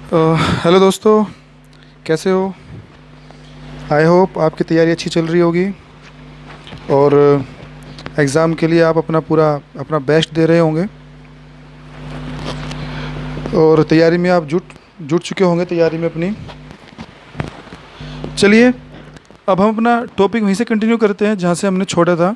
Hello दोस्तों, कैसे हो? आई होप आपकी तैयारी अच्छी चल रही होगी और एग्ज़ाम के लिए आप अपना बेस्ट दे रहे होंगे और तैयारी में आप जुट जुट चुके होंगे तैयारी में अपनी। चलिए, अब हम अपना टॉपिक वहीं से कंटिन्यू करते हैं जहाँ से हमने छोड़ा था।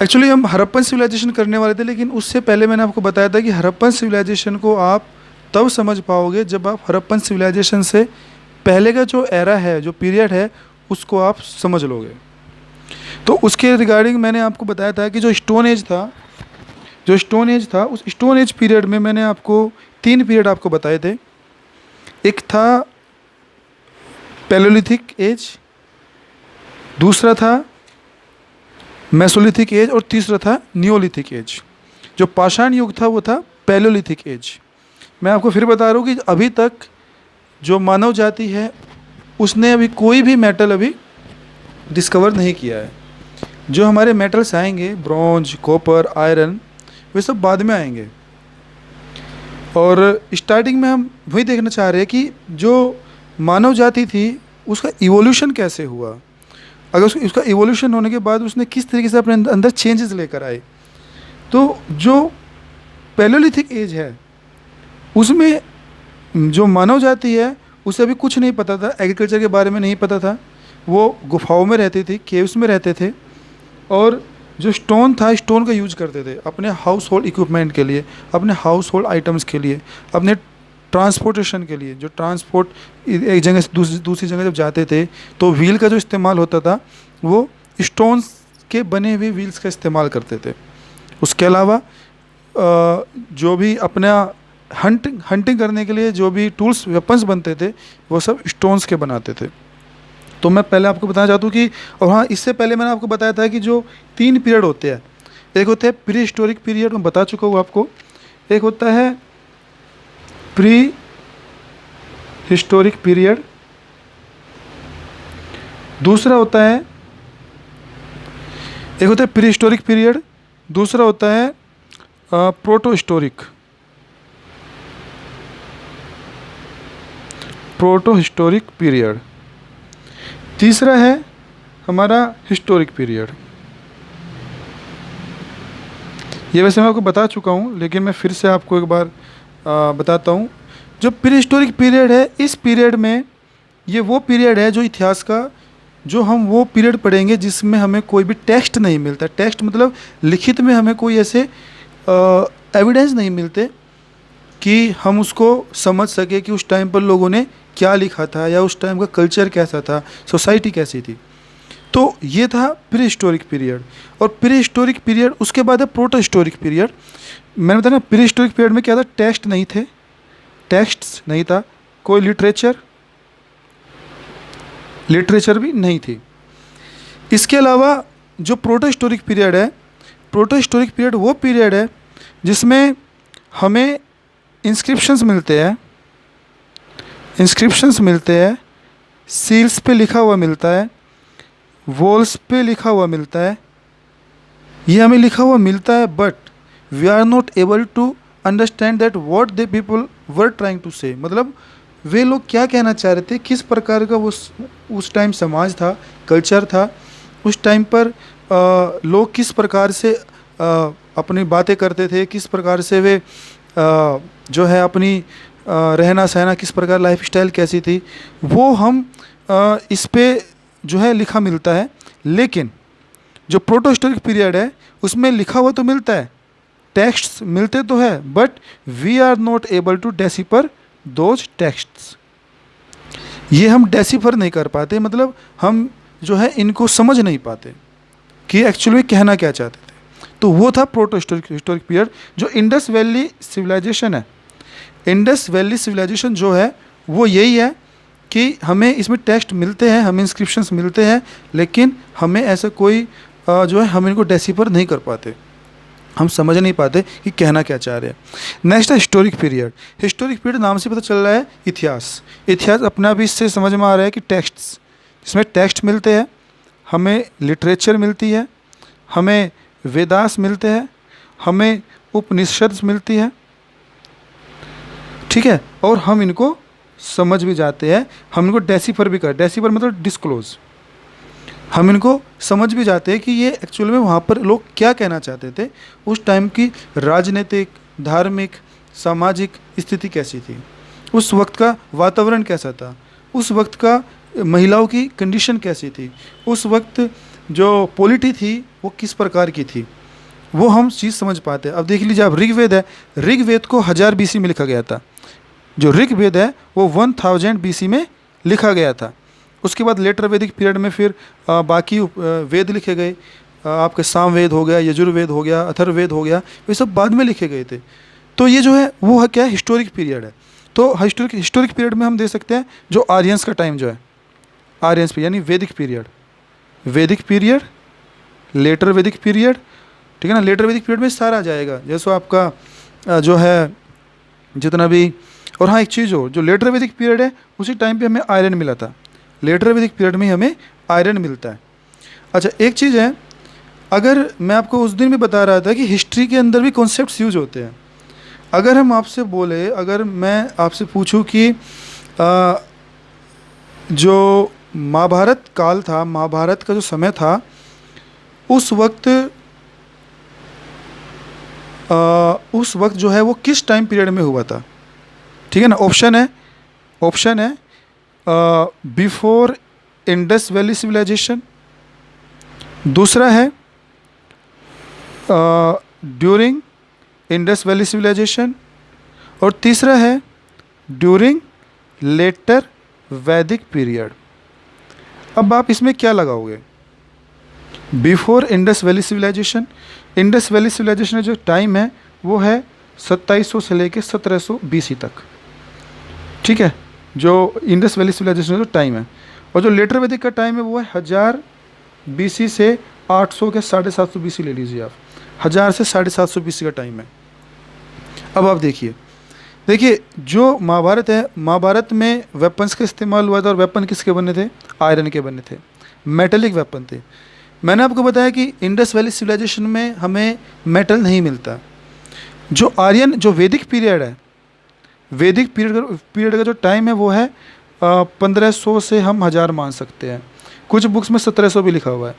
एक्चुअली हम हड़प्पन सिविलाइजेशन करने वाले थे, लेकिन उससे पहले मैंने आपको बताया था कि हड़प्पन सिविलाइजेशन को आप तब समझ पाओगे जब आप हड़प्पन सिविलाइजेशन से पहले का जो एरा है, जो पीरियड है, उसको आप समझ लोगे। तो उसके रिगार्डिंग मैंने आपको बताया था कि जो स्टोन एज था उस स्टोन एज पीरियड में मैंने आपको 3 पीरियड आपको बताए थे। एक था पैलोलिथिक एज, दूसरा था मेसोलिथिक एज और तीसरा था नियोलिथिक एज। जो पाषाण युग था वो था पैलोलिथिक एज। मैं आपको फिर बता रहा हूँ कि अभी तक जो मानव जाति है उसने अभी कोई भी मेटल अभी डिस्कवर नहीं किया है। जो हमारे मेटल्स आएंगे, ब्रॉन्ज, कॉपर, आयरन, वे सब बाद में आएंगे। और स्टार्टिंग में हम वही देखना चाह रहे हैं कि जो मानव जाति थी उसका इवोल्यूशन कैसे हुआ। अगर उसका इवोल्यूशन होने के बाद उसने किस तरीके से अपने अंदर चेंजेस लेकर आए। तो जो पैलोलिथिक एज है उसमें जो मानव जाति है उसे अभी कुछ नहीं पता था, एग्रीकल्चर के बारे में नहीं पता था। वो गुफाओं में रहती थी, केव्स में रहते थे और जो स्टोन था, स्टोन का यूज करते थे अपने हाउस होल्ड इक्विपमेंट के लिए, अपने हाउस होल्ड आइटम्स के लिए, अपने ट्रांसपोर्टेशन के लिए। जो ट्रांसपोर्ट एक जगह से दूसरी जगह जब जाते थे तो व्हील का जो इस्तेमाल होता था वो स्टोन्स के बने हुए व्हील्स का इस्तेमाल करते थे। उसके अलावा जो भी अपना हंटिंग करने के लिए जो भी टूल्स, वेपन्स बनते थे वो सब स्टोन्स के बनाते थे। तो मैं पहले आपको बताना चाहता हूँ कि, और हाँ, इससे पहले मैंने आपको बताया था कि जो 3 पीरियड होते हैं, एक होता है प्री हिस्टोरिक पीरियड, मैं बता चुका हूँ आपको। एक होता है प्री हिस्टोरिक पीरियड, दूसरा होता है एक होता है प्री हिस्टोरिक पीरियड, दूसरा होता है प्रोटो हिस्टोरिक पीरियड, तीसरा है हमारा हिस्टोरिक पीरियड। ये वैसे मैं आपको बता चुका हूँ लेकिन मैं फिर से आपको एक बार बताता हूँ। जो प्री हिस्टोरिक पीरियड है, इस पीरियड में ये वो पीरियड है जो इतिहास का, जो हम वो पीरियड पढ़ेंगे जिसमें हमें कोई भी टेक्स्ट नहीं मिलता। टेक्स्ट मतलब लिखित में हमें कोई ऐसे एविडेंस नहीं मिलते कि हम उसको समझ सके कि उस टाइम पर लोगों ने क्या लिखा था या उस टाइम का कल्चर कैसा था, सोसाइटी कैसी थी। तो ये था प्री हिस्टोरिक पीरियड। और प्री हिस्टोरिक पीरियड उसके बाद है प्रोटो हिस्टोरिक पीरियड। मैंने बताया ना, प्री हिस्टोरिक पीरियड में क्या था, टेक्स्ट नहीं था, कोई लिटरेचर भी नहीं थी। इसके अलावा जो प्रोटो हिस्टोरिक पीरियड है, प्रोटो हिस्टोरिक पीरियड वो पीरियड है जिसमें हमें इंस्क्रिप्शंस मिलते हैं, सील्स पे लिखा हुआ मिलता है, वॉल्स पे लिखा हुआ मिलता है। ये हमें लिखा हुआ मिलता है but we are not able to understand that what the people were trying to say. मतलब वे लोग क्या कहना चाह रहे थे, किस प्रकार का उस टाइम समाज था, कल्चर था। उस टाइम पर लोग किस प्रकार से अपनी बातें करते थे, किस प्रकार से वे जो है अपनी रहना सहना, किस प्रकार लाइफ स्टाइल कैसी थी, वो हम इस पे जो है लिखा मिलता है। लेकिन जो प्रोटो हिस्टोरिक पीरियड है उसमें लिखा हुआ तो मिलता है, टेक्स्ट्स मिलते तो है, but we are not able to decipher those texts. ये हम डेसिफर नहीं कर पाते, मतलब हम जो है इनको समझ नहीं पाते कि एक्चुअली में कहना क्या चाहते थे। तो वो था प्रोटो हिस्टोरिक पीरियड। जो इंडस वैली सिविलाइजेशन है, इंडस वैली सिविलाइजेशन जो है वो यही है कि हमें इसमें टेक्स्ट मिलते हैं, हमें इंस्क्रिप्शंस मिलते हैं, लेकिन हमें ऐसा कोई जो है हम इनको डेसिफर नहीं कर पाते, हम समझ नहीं पाते कि कहना क्या चाह रहे हैं। नेक्स्ट है हिस्टोरिक पीरियड। हिस्टोरिक पीरियड नाम से पता चल रहा है इतिहास अपना भी इससे समझ में आ रहा है कि टेक्स्ट्स, इसमें टेक्स्ट मिलते हैं, हमें लिटरेचर मिलती है, हमें वेदास मिलते हैं, हमें उपनिषद मिलती है। ठीक है, और हम इनको समझ भी जाते हैं, हम इनको डेसिफर भी कर, डेसिफर मतलब डिस्क्लोज, हम इनको समझ भी जाते हैं कि ये एक्चुअल में वहाँ पर लोग क्या कहना चाहते थे, उस टाइम की राजनीतिक, धार्मिक, सामाजिक स्थिति कैसी थी, उस वक्त का वातावरण कैसा था, उस वक्त का महिलाओं की कंडीशन कैसी थी, उस वक्त जो पॉलिटी थी वो किस प्रकार की थी, वो हम चीज़ समझ पाते हैं। अब देख लीजिए, आप ऋग्वेद है, ऋग्वेद को 1000 BC में लिखा गया था। जो ऋग्वेद है वो 1000 BC में लिखा गया था। उसके बाद लेटर वैदिक पीरियड में फिर बाकी वेद लिखे गए, आपके सामवेद हो गया, यजुर्वेद हो गया, अथर्ववेद हो गया, ये सब बाद में लिखे गए थे। तो ये जो है वो है क्या है, हिस्टोरिक पीरियड है। तो हिस्टोरिक पीरियड में हम दे सकते हैं जो आर्यंस का टाइम जो है, आर्यंस पे यानी वैदिक पीरियड, वैदिक पीरियड, लेटर वैदिक पीरियड, ठीक है ना। लेटर वैदिक पीरियड में सारा आ जाएगा, जैसे आपका जो है जितना भी। और हाँ, एक चीज़ हो, जो लेटर वैदिक पीरियड है उसी टाइम पे हमें आयरन मिला था, लेटर वैदिक पीरियड में हमें आयरन मिलता है। अच्छा, एक चीज़ है, अगर मैं आपको उस दिन भी बता रहा था कि हिस्ट्री के अंदर भी कॉन्सेप्ट्स यूज होते हैं। अगर हम आपसे बोले, अगर मैं आपसे पूछूं कि जो महाभारत काल था, महाभारत का जो समय था, उस वक्त जो है वो किस टाइम पीरियड में हुआ था, ठीक है ना। ऑप्शन है बिफोर इंडस वैली सिविलाइजेशन, दूसरा है ड्यूरिंग इंडस वैली सिविलाइजेशन, और तीसरा है ड्यूरिंग लेटर वैदिक पीरियड। अब आप इसमें क्या लगाओगे, before Indus Valley civilisation, Indus Valley civilisation का जो टाइम है वो है 2700 से लेके 1700 BC तक, ठीक है, जो इंडस वैली सिविलाइजेशन का जो टाइम है। और जो लेटर वैदिक का टाइम है वो है 1000 BC से 800 के 750 BC ले लीजिए आप, 1000 से 750 BC का टाइम है। अब आप देखिए जो महाभारत है, महाभारत में वेपन्स का इस्तेमाल हुआ था, और वेपन किसके बने थे, आयरन के बने थे, मेटलिक वेपन थे। मैंने आपको बताया कि इंडस वैली सिविलाइजेशन में हमें मेटल नहीं मिलता। जो आर्यन, जो वैदिक पीरियड है, वैदिक पीरियड का जो टाइम है वो है 1500 से हम 1000 मान सकते हैं, कुछ बुक्स में 1700 भी लिखा हुआ है।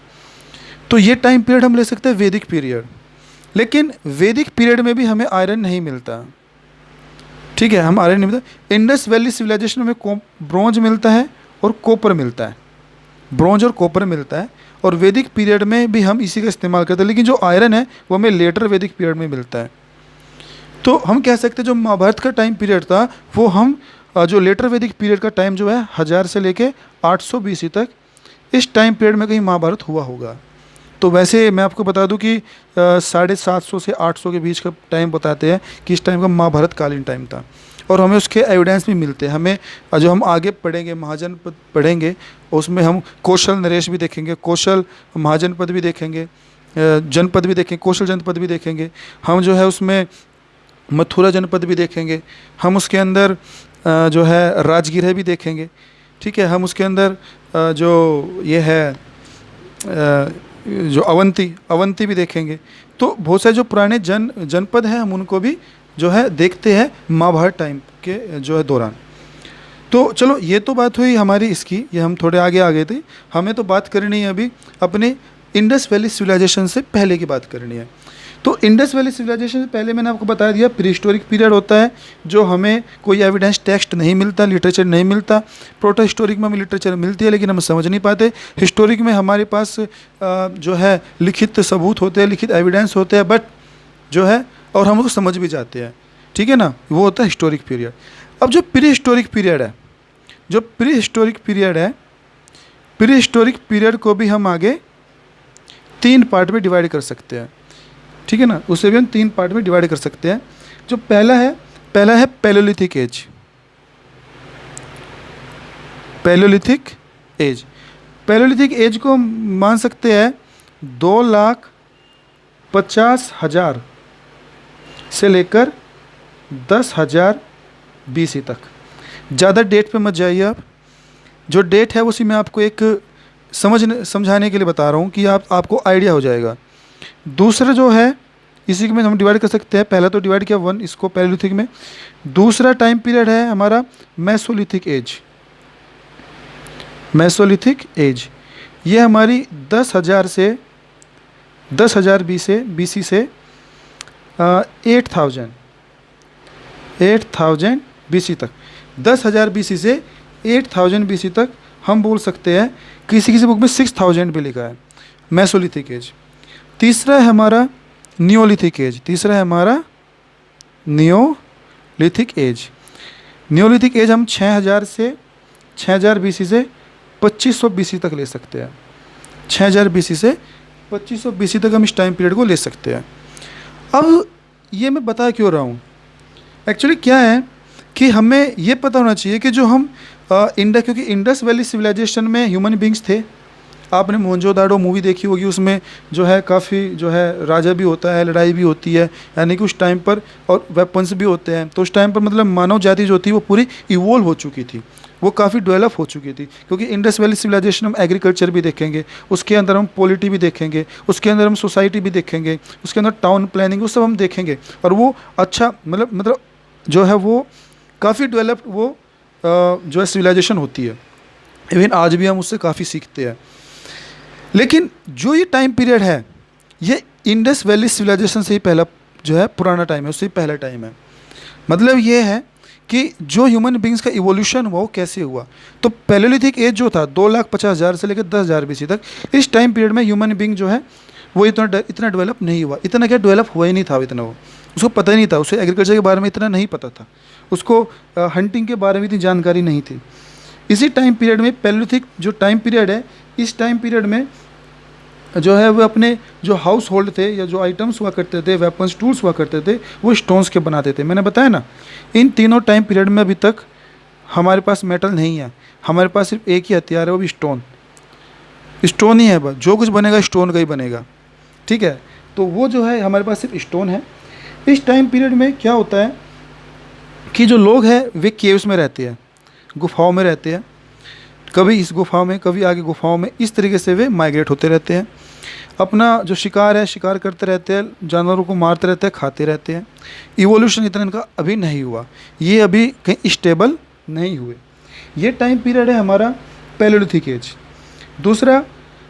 तो ये टाइम पीरियड हम ले सकते हैं वैदिक पीरियड। लेकिन वैदिक पीरियड में भी हमें आयरन नहीं मिलता, ठीक है, हम आयरन नहीं मिलता। इंडस वैली सिविलाइजेशन में ब्रॉन्ज मिलता है और कॉपर मिलता है, ब्रॉन्ज और कॉपर मिलता है, और वैदिक पीरियड में भी हम इसी का इस्तेमाल करते हैं। लेकिन जो आयरन है वो हमें लेटर वैदिक पीरियड में मिलता है। तो हम कह सकते हैं जो महाभारत का टाइम पीरियड था वो हम जो लेटर वैदिक पीरियड का टाइम जो है 1000 से लेके 800 BC तक, इस टाइम पीरियड में कहीं महाभारत हुआ होगा। तो वैसे मैं आपको बता दूं कि 750 से 800 के बीच का टाइम बताते हैं कि इस टाइम का महाभारत कालीन टाइम था, और हमें उसके एविडेंस भी मिलते हैं। हमें जो हम आगे पढ़ेंगे, महाजनपद पढ़ेंगे, उसमें हम कौशल नरेश भी देखेंगे, कौशल महाजनपद भी देखेंगे, जनपद भी देखेंगे, कौशल जनपद भी देखेंगे, हम जो है उसमें मथुरा जनपद भी देखेंगे, हम उसके अंदर जो है राजगीर भी देखेंगे, ठीक है, हम उसके अंदर जो ये है जो अवंती भी देखेंगे। तो बहुत सारे जो पुराने जनपद हैं हम उनको भी जो है देखते हैं महाभारत टाइम के जो है दौरान। तो चलो, ये तो बात हुई हमारी इसकी, ये हम थोड़े आगे आ गए थे। हमें तो बात करनी है अभी अपने इंडस वैली सिविलाइजेशन से पहले की बात करनी है। तो इंडस वैली सिविलाइजेशन से पहले मैंने आपको बता दिया प्रीहिस्टोरिक पीरियड होता है, जो हमें कोई एविडेंस टेक्स्ट नहीं मिलता, लिटरेचर नहीं मिलता। प्रोटो हिस्टोरिक में हमें लिटरेचर मिलती है लेकिन हम समझ नहीं पाते। हिस्टोरिक में हमारे पास जो है लिखित सबूत होते हैं, लिखित एविडेंस होते हैं, बट जो है और हम उसको समझ भी जाते हैं, ठीक है ना, वो होता है हिस्टोरिक पीरियड। अब जो प्रीहिस्टोरिक पीरियड है, जो प्रीहिस्टोरिक पीरियड है, प्रीहिस्टोरिक पीरियड को भी हम आगे 3 पार्ट में डिवाइड कर सकते हैं, ठीक है ना, उसे भी हम 3 पार्ट में डिवाइड कर सकते हैं। जो पहला है palaeolithic age, palaeolithic age. Palaeolithic age को हम मान सकते हैं 2,50,000 से लेकर 10,000 BC तक। ज़्यादा डेट पे मत जाइए आप, जो डेट है उसी मैं आपको एक समझाने के लिए बता रहा हूँ कि आपको आइडिया हो जाएगा। दूसरा जो है इसी में हम डिवाइड कर सकते हैं। पहला तो डिवाइड किया 1 इसको पैलेलिथिक में। दूसरा टाइम पीरियड है हमारा मेसोलिथिक एज। मेसोलिथिक एज ये हमारी 10,000 से 10,000 BC से 8,000 BC तक, 10,000 BC से 8,000 BC तक हम बोल सकते हैं। किसी किसी बुक में 6,000 भी लिखा है मेसोलिथिक एज। तीसरा है हमारा नियोलिथिक एज। तीसरा है हमारा नियोलिथिक एज। नियोलिथिक एज हम 6,000 BC से 2500 BC तक ले सकते हैं। 6,000 BC से 2500 BC तक हम इस टाइम पीरियड को ले सकते हैं। अब ये मैं बता क्यों रहा हूँ, एक्चुअली क्या है कि हमें ये पता होना चाहिए कि जो हम क्योंकि इंडस वैली सिविलाइजेशन में ह्यूमन बींग्स थे। आपने मोहनजोदाड़ो मूवी देखी होगी, उसमें जो है काफ़ी जो है राजा भी होता है, लड़ाई भी होती है, यानी कि उस टाइम पर, और वेपन्स भी होते हैं। तो उस टाइम पर मतलब मानव जाति जो थी वो पूरी इवोल्व हो चुकी थी, वो काफ़ी डेवलप हो चुकी थी। क्योंकि इंडस वैली सिविलाइजेशन हम एग्रीकल्चर भी देखेंगे, उसके अंदर हम पॉलिटी भी देखेंगे, उसके अंदर हम सोसाइटी भी देखेंगे, उसके अंदर टाउन प्लानिंग, वो सब हम देखेंगे। और वो अच्छा मतलब जो है वो काफ़ी डेवलप्ड वो जो है सिविलाइजेशन होती है। इवन आज भी हम उससे काफ़ी सीखते हैं। लेकिन जो ये टाइम पीरियड है ये इंडस वैली सिविलाइजेशन से ही पहला जो है पुराना टाइम है, उससे ही पहला टाइम है। मतलब ये है कि जो ह्यूमन बींग्स का इवोल्यूशन हुआ वो कैसे हुआ। तो पैलेलिथिक एज जो था 2,50,000 से लेकर 10,000 BC तक, इस टाइम पीरियड में ह्यूमन बींग जो है वो इतना डेवलप नहीं हुआ। इतना क्या डेवलप हुआ ही नहीं था इतना, वो उसको पता ही नहीं था, उसे एग्रीकल्चर के बारे में इतना नहीं पता था, उसको हंटिंग के बारे में इतनी जानकारी नहीं थी। इसी टाइम पीरियड में पैलेलिथिक जो टाइम पीरियड है, इस टाइम पीरियड में जो है वो अपने जो हाउस होल्ड थे या जो आइटम्स हुआ करते थे, वेपन्स टूल्स हुआ करते थे, वो स्टोन्स के बनाते थे। मैंने बताया ना, इन तीनों टाइम पीरियड में अभी तक हमारे पास मेटल नहीं है, हमारे पास सिर्फ एक ही हथियार है, वो भी स्टोन ही है। बस जो कुछ बनेगा स्टोन का ही बनेगा, ठीक है। तो वो जो है हमारे पास सिर्फ स्टोन है। इस टाइम पीरियड में क्या होता है कि जो लोग हैं वे केव्स में रहते हैं, गुफाओं में रहते हैं, कभी इस गुफाओं में कभी आगे गुफाओं में, इस तरीके से वे माइग्रेट होते रहते हैं। अपना जो शिकार है शिकार करते रहते हैं, जानवरों को मारते रहते हैं, खाते रहते हैं। इवोल्यूशन इतना इनका अभी नहीं हुआ, ये अभी कहीं स्टेबल नहीं हुए। ये टाइम पीरियड है हमारा पैलेलिथिक एज। दूसरा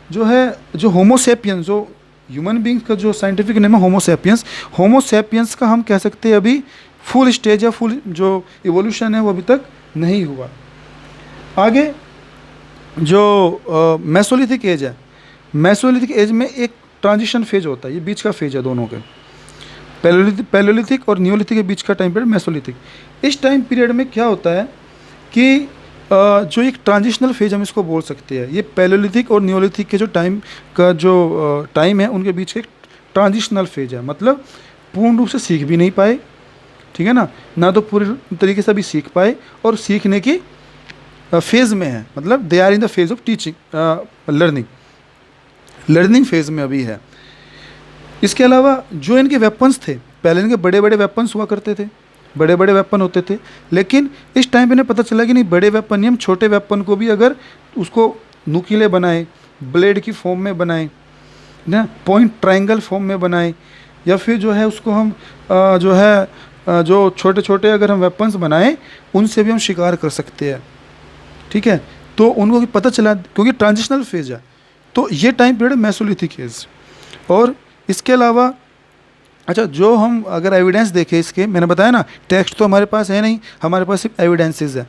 जो है जो होमोसेपियंस, जो ह्यूमन बींग्स का जो साइंटिफिक नेम है होमोसेपियंस, होमोसेपियंस का हम कह सकते हैं अभी फुल स्टेज या फुल जो इवोल्यूशन है वो अभी तक नहीं हुआ। आगे जो मेसोलिथिक एज है, मेसोलिथिक एज में एक ट्रांजिशन फेज होता है, ये बीच का फेज है दोनों के, पैलेलिथिक और नियोलिथिक के बीच का टाइम पीरियड मेसोलिथिक। इस टाइम पीरियड में क्या होता है कि जो एक ट्रांजिशनल फेज हम इसको बोल सकते हैं, ये पैलेलिथिक और नियोलिथिक के जो टाइम का जो टाइम है उनके बीच का एक ट्रांजिशनल फेज है। मतलब पूर्ण रूप से सीख भी नहीं पाए, ठीक है ना तो पूरी तरीके से अभी सीख पाए, और सीखने की फेज़ में है, मतलब they are in the phase of teaching learning phase में अभी है। इसके अलावा जो इनके वेपन्स थे, पहले इनके बड़े बड़े वेपन्स हुआ करते थे, बड़े बड़े वेपन होते थे, लेकिन इस टाइम पे इन्हें पता चला कि नहीं, बड़े वेपन नहीं, हम छोटे वेपन को भी अगर उसको नुकीले बनाए, ब्लेड की फॉर्म में बनाए ना, पॉइंट ट्रायंगल फॉर्म में बनाए, या फिर जो है उसको हम जो है जो छोटे छोटे अगर हम वेपन्स बनाएं उनसे भी हम शिकार कर सकते हैं, ठीक है। तो उनको भी पता चला, क्योंकि ट्रांजिशनल फेज है। तो ये टाइम पीरियड मेसोलिथिक एज। और इसके अलावा अच्छा, जो हम अगर एविडेंस देखें इसके, मैंने बताया ना टेक्स्ट तो हमारे पास है नहीं, हमारे पास सिर्फ एविडेंसेस है।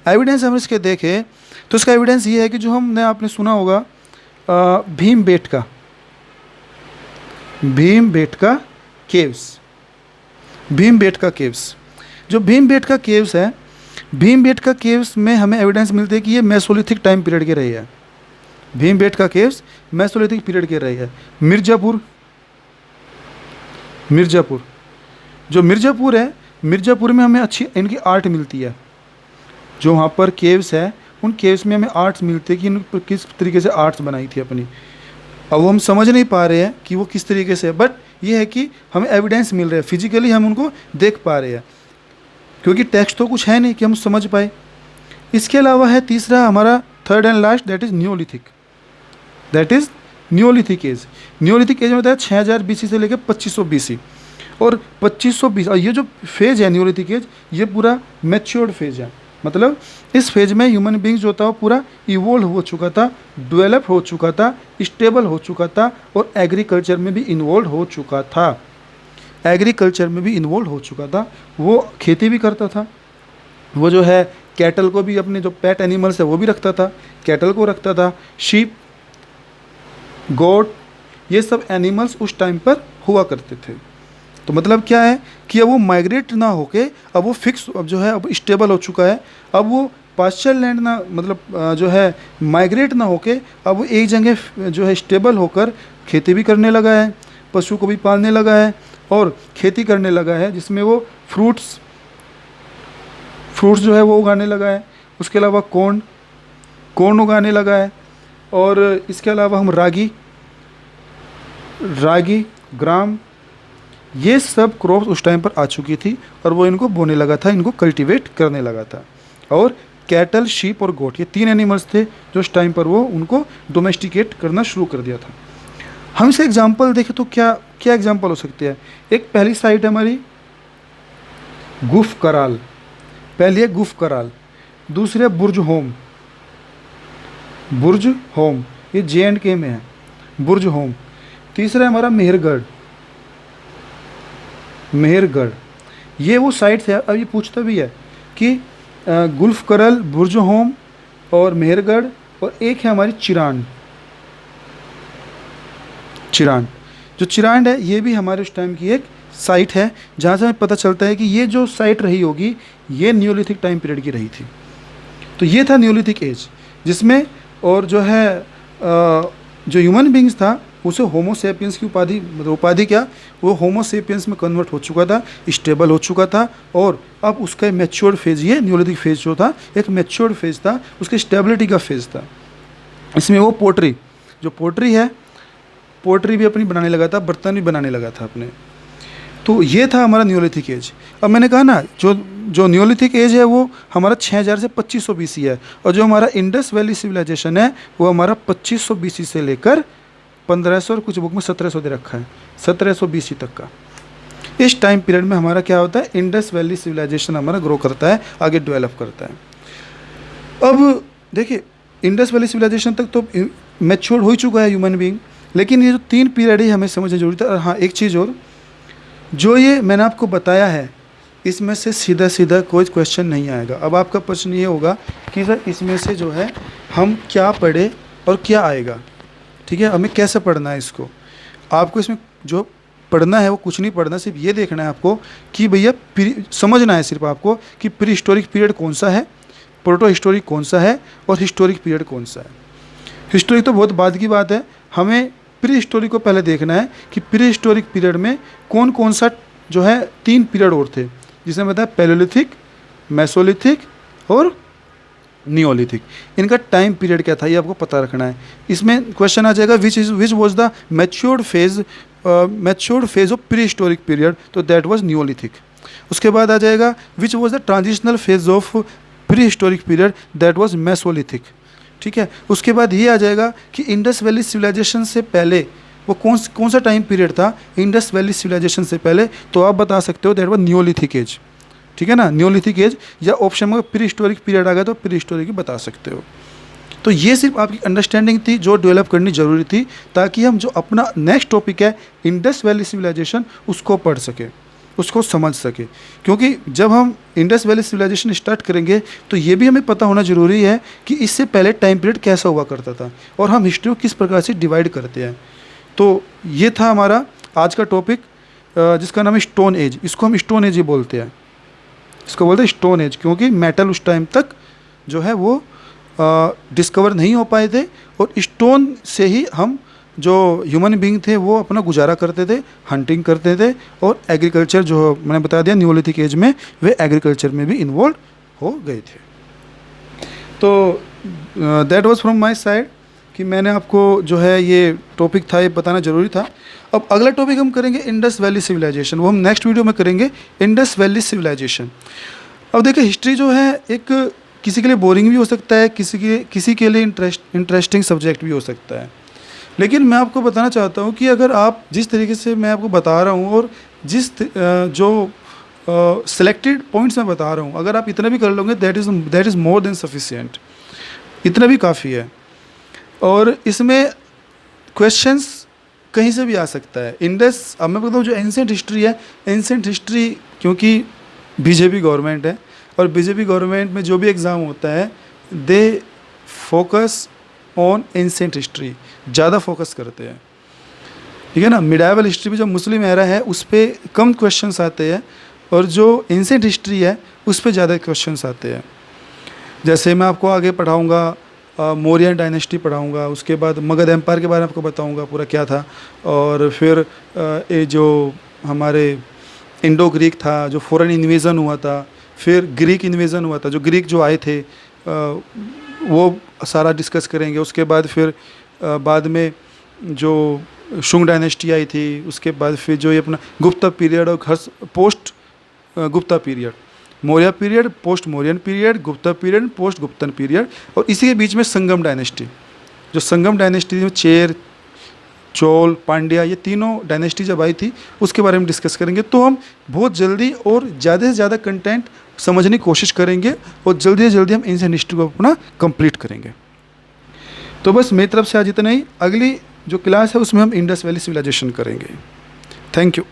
एविडेंस हम इसके देखें तो इसका एविडेंस ये है कि जो हमने आपने सुना होगा भीमबेटका केव्स, भीमबेटका केव्स। जो भीमबेटका केव्स है, भीमबेटका केव्स में हमें एविडेंस मिलती है कि ये मेसोलिथिक टाइम पीरियड के रही है। भीमबेटका केव्स मेसोलिथिक पीरियड के रही है। जो मिर्ज़ापुर है, मिर्ज़ापुर में हमें अच्छी इनकी आर्ट मिलती है। जो वहाँ पर केव्स है उन केव्स में हमें आर्ट्स मिलते हैं कि इन किस तरीके से आर्ट्स बनाई थी अपनी। अब वो हम समझ नहीं पा रहे हैं कि वो किस तरीके से, बट ये है कि हमें एविडेंस मिल रहा है, फिजिकली हम उनको देख पा रहे हैं, क्योंकि टेक्स्ट तो कुछ है नहीं कि हम समझ पाए। इसके अलावा है तीसरा हमारा third and last, that is neolithic age. Neolithic age में बताया 6,000 BC से लेकर 2500 BC। और 2520, और ये जो फेज है न्यूलिथिक एज, ये पूरा मैच्योर्ड फेज है। मतलब इस फेज में ह्यूमन बींग्स जो था वो पूरा इवोल्व हो चुका था, डेवलप हो चुका था, स्टेबल हो चुका था, और एग्रीकल्चर में भी इन्वॉल्व हो चुका था। एग्रीकल्चर में भी इन्वॉल्व हो चुका था। वो खेती भी करता था, वो जो है कैटल को भी, अपने जो पेट एनिमल्स है वो भी रखता था, कैटल को रखता था, शीप, गोट, ये सब एनिमल्स उस टाइम पर हुआ करते थे। तो मतलब क्या है कि अब वो माइग्रेट ना होके, अब वो फिक्स, अब जो है अब स्टेबल हो चुका है, अब वो पास्चर लैंड ना, मतलब जो है माइग्रेट ना होके, अब वो एक जगह जो है स्टेबल होकर खेती भी करने लगा है, पशु को भी पालने लगा है और खेती करने लगा है, जिसमें वो फ्रूट्स जो है वो उगाने लगा है। उसके अलावा कॉर्न उगाने लगा है, और इसके अलावा हम रागी, ग्राम, ये सब क्रॉप्स उस टाइम पर आ चुकी थी और वो इनको बोने लगा था, इनको कल्टीवेट करने लगा था। और कैटल, शीप और गोट, ये 3 एनिमल्स थे जो उस टाइम पर वो उनको डोमेस्टिकेट करना शुरू कर दिया था। हम इसे एग्जाम्पल देखें तो क्या क्या एग्जाम्पल हो सकते हैं। एक पहली साइट है हमारी गुफ कराल, पहली है गुफ कराल, दूसरी है बुर्ज होम, ये J&K में है, बुर्ज होम। तीसरा है हमारा मेहरगढ़, ये वो साइट्स है। अब ये पूछता भी है कि गुल्फ करल, बुर्ज होम और मेहरगढ़, और एक है हमारी चिरांड। जो चिरांड है ये भी हमारे उस टाइम की एक साइट है, जहाँ से हमें पता चलता है कि ये जो साइट रही होगी ये न्योलिथिक टाइम पीरियड की रही थी। तो ये था न्योलिथिक एज, जिसमें और जो है जो ह्यूमन बींग्स था उसे होमोसेपियंस की उपाधि, मतलब उपाधि क्या, वो होमोसेपियंस में कन्वर्ट हो चुका था, स्टेबल हो चुका था, और अब उसका मैच्योर्ड फेज, ये न्योलिथिक फेज जो था एक मैच्योर्ड फेज था, उसकी स्टेबिलिटी का फेज था। इसमें वो पोट्री है, पोट्री भी अपनी बनाने लगा था, बर्तन भी बनाने लगा था अपने। तो ये था हमारा न्योलिथिक एज। अब मैंने कहा ना, जो न्योलिथिक एज है वो हमारा 6000 से 2500 BC है, और जो हमारा इंडस वैली सिविलाइजेशन है वो हमारा 2500 BC से लेकर 1500 और कुछ बुक में 1700 दे रखा है, 1700 BC तक का। इस टाइम पीरियड में हमारा क्या होता है, इंडस वैली सिविलाइजेशन हमारा ग्रो करता है, आगे डेवलप करता है। अब देखिए, इंडस वैली सिविलाइजेशन तक तो मैच्योर हो ही चुका है ह्यूमन बीइंग, लेकिन ये जो 3 पीरियड है हमें समझना जरूरी था। और हाँ, एक चीज़ और, जो ये मैंने आपको बताया है इसमें से सीधा कोई क्वेश्चन नहीं आएगा। अब आपका प्रश्न ये होगा कि सर इसमें से जो है हम क्या पढ़े और क्या आएगा, ठीक है, हमें कैसे पढ़ना है इसको। आपको इसमें जो पढ़ना है वो कुछ नहीं पढ़ना, सिर्फ ये देखना है आपको कि भैया समझना है सिर्फ आपको कि प्री हिस्टोरिक पीरियड कौन सा है, प्रोटो हिस्टोरिक कौन सा है, और हिस्टोरिक पीरियड कौन सा है। हिस्टोरिक तो बहुत बाद की बात है, हमें प्री हिस्टोरिक को पहले देखना है कि प्री हिस्टोरिक पीरियड में कौन कौन सा जो है 3 पीरियड और थे, जिसमें बताया पैलेयोलिथिक, मेसोलिथिक और नियोलिथिक। इनका टाइम पीरियड क्या था ये आपको पता रखना है। इसमें क्वेश्चन आ जाएगा which was the matured phase of pre historic period, तो दैट वाज नियोलिथिक। उसके बाद आ जाएगा which was the transitional phase of pre historic period, that was Mesolithic, ठीक है। उसके बाद ये आ जाएगा कि इंडस वैली सिविलाइजेशन से पहले वो कौन सा टाइम पीरियड था, इंडस वैली सिविलाइजेशन से पहले, तो आप बता सकते हो दैट वाज नियोलिथिक एज, ठीक है ना, नियोलिथिक एज। या ऑप्शन में प्री हिस्टोरिक पीरियड आ गया तो प्री हिस्टोरिक ही बता सकते हो। तो ये सिर्फ आपकी अंडरस्टैंडिंग थी जो डेवलप करनी जरूरी थी, ताकि हम जो अपना नेक्स्ट टॉपिक है इंडस वैली सिविलाइजेशन उसको पढ़ सके, उसको समझ सके। क्योंकि जब हम इंडस वैली सिविलाइजेशन स्टार्ट करेंगे तो ये भी हमें पता होना ज़रूरी है कि इससे पहले टाइम पीरियड कैसा हुआ करता था और हम हिस्ट्री को किस प्रकार से डिवाइड करते हैं। तो ये था हमारा आज का टॉपिक, जिसका नाम है स्टोन एज। इसको हम स्टोन एज ही बोलते हैं, इसको बोलते हैं स्टोन एज, क्योंकि मेटल उस टाइम तक जो है वो डिस्कवर नहीं हो पाए थे, और स्टोन से ही हम जो ह्यूमन बीइंग थे वो अपना गुजारा करते थे, हंटिंग करते थे, और एग्रीकल्चर जो मैंने बता दिया न्योलिथिक एज में वे एग्रीकल्चर में भी इन्वॉल्व हो गए थे। तो that was from my side कि मैंने आपको जो है ये टॉपिक था ये बताना ज़रूरी था। अब अगला टॉपिक हम करेंगे इंडस वैली सिविलाइजेशन, वो हम नेक्स्ट वीडियो में करेंगे, इंडस वैली सिविलाइजेशन। अब देखिए, हिस्ट्री जो है एक किसी के लिए बोरिंग भी हो सकता है, किसी के लिए इंटरेस्टिंग सब्जेक्ट भी हो सकता है, लेकिन मैं आपको बताना चाहता हूँ कि अगर आप जिस तरीके से मैं आपको बता रहा हूँ और जो सिलेक्टेड पॉइंट्स मैं बता रहा हूँ, अगर आप इतना भी कर लोगे that is more than sufficient, इतना भी काफ़ी है। और इसमें क्वेश्चंस कहीं से भी आ सकता है। इंडस, अब मैं बताऊँ जो एंसेंट हिस्ट्री है, एंसेंट हिस्ट्री क्योंकि बीजेपी गवर्नमेंट है और बीजेपी गवर्नमेंट में जो भी एग्ज़ाम होता है they focus on ancient history, ज़्यादा फोकस करते हैं, ठीक है ना। मिडाइवल हिस्ट्री भी जो मुस्लिम एरा है उस पर कम क्वेश्चंस आते हैं और जो एंसेंट हिस्ट्री है उस पर ज़्यादा क्वेश्चंस आते हैं। जैसे मैं आपको आगे पढ़ाऊँगा, मौर्यन डायनेस्टी पढ़ाऊँगा, उसके बाद मगध एम्पायर के बारे में आपको बताऊँगा पूरा क्या था, और फिर ये जो हमारे इंडो ग्रीक था, जो फॉरेन इन्वेज़न हुआ था, फिर ग्रीक इन्वेज़न हुआ था, जो ग्रीक जो आए थे वो सारा डिस्कस करेंगे। उसके बाद फिर बाद में जो शुंग डायनेस्टी आई थी, उसके बाद फिर जो ये अपना गुप्ता पीरियड और post Gupta period, Maurya period, post Mauryan period, Gupta period, post Guptan period, और इसी के बीच में संगम डायनेस्टी। जो संगम डायनेस्टी में चेर, चोल, पांड्या, ये तीनों डायनेस्टी जब आई थी उसके बारे में डिस्कस करेंगे। तो हम बहुत जल्दी और ज़्यादा से ज़्यादा कंटेंट समझने की कोशिश करेंगे और जल्दी से जल्दी हम एंशिएंट हिस्ट्री को अपना कंप्लीट करेंगे। तो बस मेरी तरफ से आज इतना ही। अगली जो क्लास है उसमें हम इंडस वैली सिविलाइजेशन करेंगे। Thank you.